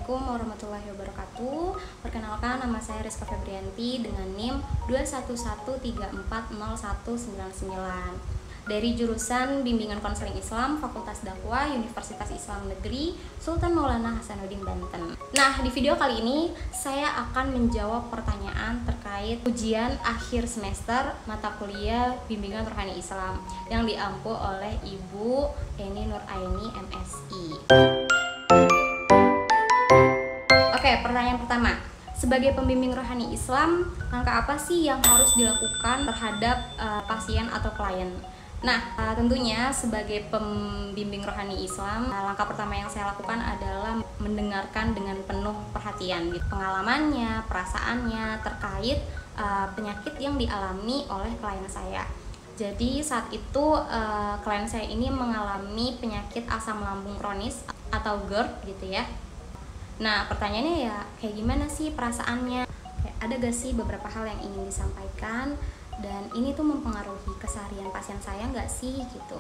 Assalamualaikum warahmatullahi wabarakatuh. Perkenalkan, nama saya Rizka Febrianti dengan NIM 211340199 dari jurusan Bimbingan Konseling Islam Fakultas Dakwah Universitas Islam Negeri Sultan Maulana Hasanuddin Banten. Nah, di video kali ini saya akan menjawab pertanyaan terkait ujian akhir semester mata kuliah Bimbingan Rohani Islam yang diampu oleh Ibu Eni Nuraini MSI. Oke, pertanyaan pertama. Sebagai pembimbing rohani Islam, langkah apa sih yang harus dilakukan terhadap pasien atau klien? Nah, tentunya sebagai pembimbing rohani Islam, langkah pertama yang saya lakukan adalah mendengarkan dengan penuh perhatian pengalamannya, perasaannya terkait penyakit yang dialami oleh klien saya. Jadi saat itu klien saya ini mengalami penyakit asam lambung kronis atau GERD gitu ya. Nah, pertanyaannya ya kayak gimana sih perasaannya? Ada gak sih beberapa hal yang ingin disampaikan? Dan ini tuh mempengaruhi keseharian pasien saya nggak sih gitu.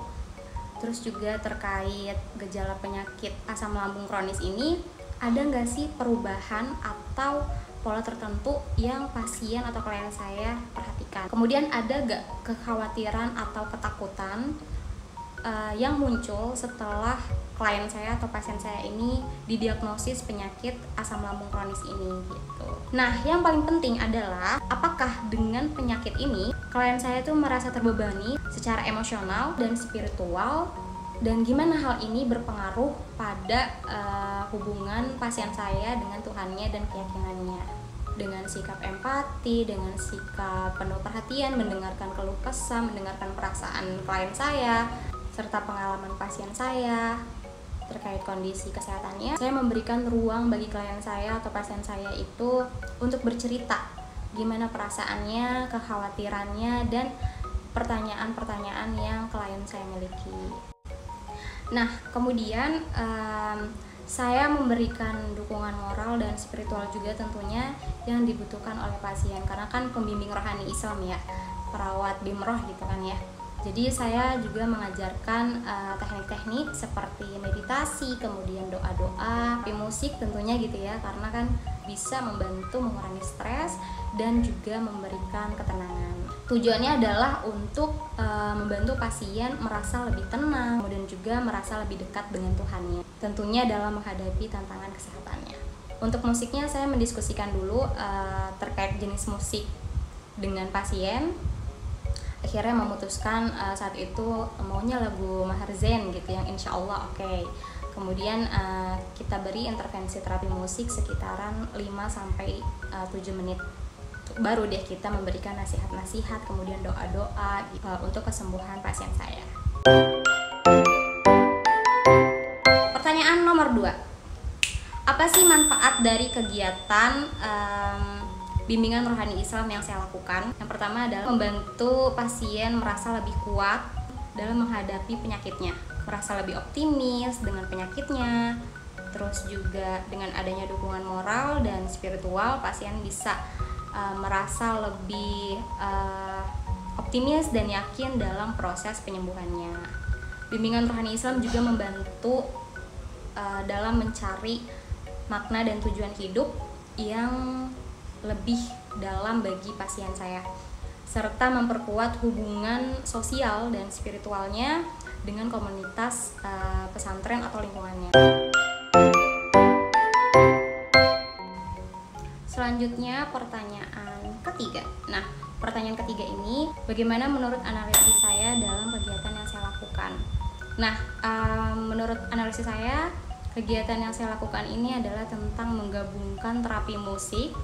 Terus juga terkait gejala penyakit asam lambung kronis ini, ada nggak sih perubahan atau pola tertentu yang pasien atau klien saya perhatikan? Kemudian ada nggak kekhawatiran atau ketakutan yang muncul setelah klien saya atau pasien saya ini didiagnosis penyakit asam lambung kronis ini gitu. Nah, yang paling penting adalah apakah dengan penyakit ini klien saya itu merasa terbebani secara emosional dan spiritual, dan gimana hal ini berpengaruh pada hubungan pasien saya dengan Tuhannya dan keyakinannya. Dengan sikap empati, dengan sikap penuh perhatian, mendengarkan keluh kesah, mendengarkan perasaan klien saya serta pengalaman pasien saya terkait kondisi kesehatannya, saya memberikan ruang bagi klien saya atau pasien saya itu untuk bercerita gimana perasaannya, kekhawatirannya, dan pertanyaan-pertanyaan yang klien saya miliki. Nah, kemudian saya memberikan dukungan moral dan spiritual juga tentunya yang dibutuhkan oleh pasien, karena kan pembimbing rohani Islam ya, perawat bimroh gitu kan ya. Jadi saya juga mengajarkan teknik-teknik seperti meditasi, kemudian doa-doa, musik tentunya gitu ya, karena kan bisa membantu mengurangi stres dan juga memberikan ketenangan. Tujuannya adalah untuk membantu pasien merasa lebih tenang dan juga merasa lebih dekat dengan Tuhannya, tentunya dalam menghadapi tantangan kesehatannya. Untuk musiknya saya mendiskusikan dulu terkait jenis musik dengan pasien. Akhirnya memutuskan saat itu maunya lagu Maher Zain gitu yang insya Allah oke. Kemudian kita beri intervensi terapi musik sekitaran 5-7 menit. Baru deh kita memberikan nasihat-nasihat, kemudian doa-doa untuk kesembuhan pasien saya. Pertanyaan nomor 2. Apa sih manfaat dari kegiatan bimbingan rohani Islam yang saya lakukan? Yang pertama adalah membantu pasien merasa lebih kuat dalam menghadapi penyakitnya, merasa lebih optimis dengan penyakitnya. Terus juga dengan adanya dukungan moral dan spiritual, pasien bisa merasa lebih optimis dan yakin dalam proses penyembuhannya. Bimbingan rohani Islam juga membantu dalam mencari makna dan tujuan hidup yang lebih dalam bagi pasien saya, serta memperkuat hubungan sosial dan spiritualnya dengan komunitas pesantren atau lingkungannya. Selanjutnya pertanyaan ketiga. Nah, pertanyaan ketiga ini, bagaimana menurut analisis saya dalam kegiatan yang saya lakukan? Nah, menurut analisis saya, kegiatan yang saya lakukan ini adalah tentang menggabungkan terapi musik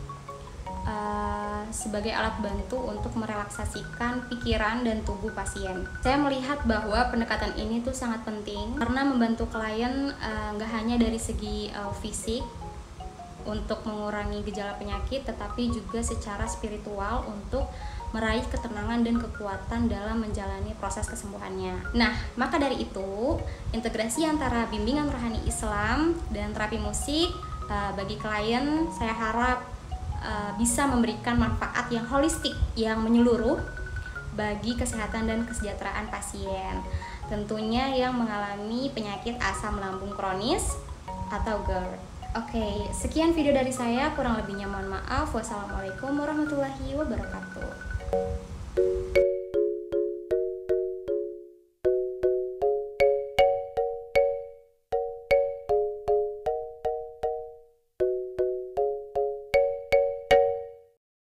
sebagai alat bantu untuk merelaksasikan pikiran dan tubuh pasien. Saya melihat bahwa pendekatan ini tuh sangat penting karena membantu klien nggak hanya dari segi fisik untuk mengurangi gejala penyakit, tetapi juga secara spiritual untuk meraih ketenangan dan kekuatan dalam menjalani proses kesembuhannya. Nah, maka dari itu, integrasi antara bimbingan rohani Islam dan terapi musik bagi klien saya harap bisa memberikan manfaat yang holistik, yang menyeluruh bagi kesehatan dan kesejahteraan pasien, tentunya yang mengalami penyakit asam lambung kronis atau GERD. Oke, sekian video dari saya, kurang lebihnya mohon maaf. Wassalamualaikum warahmatullahi wabarakatuh.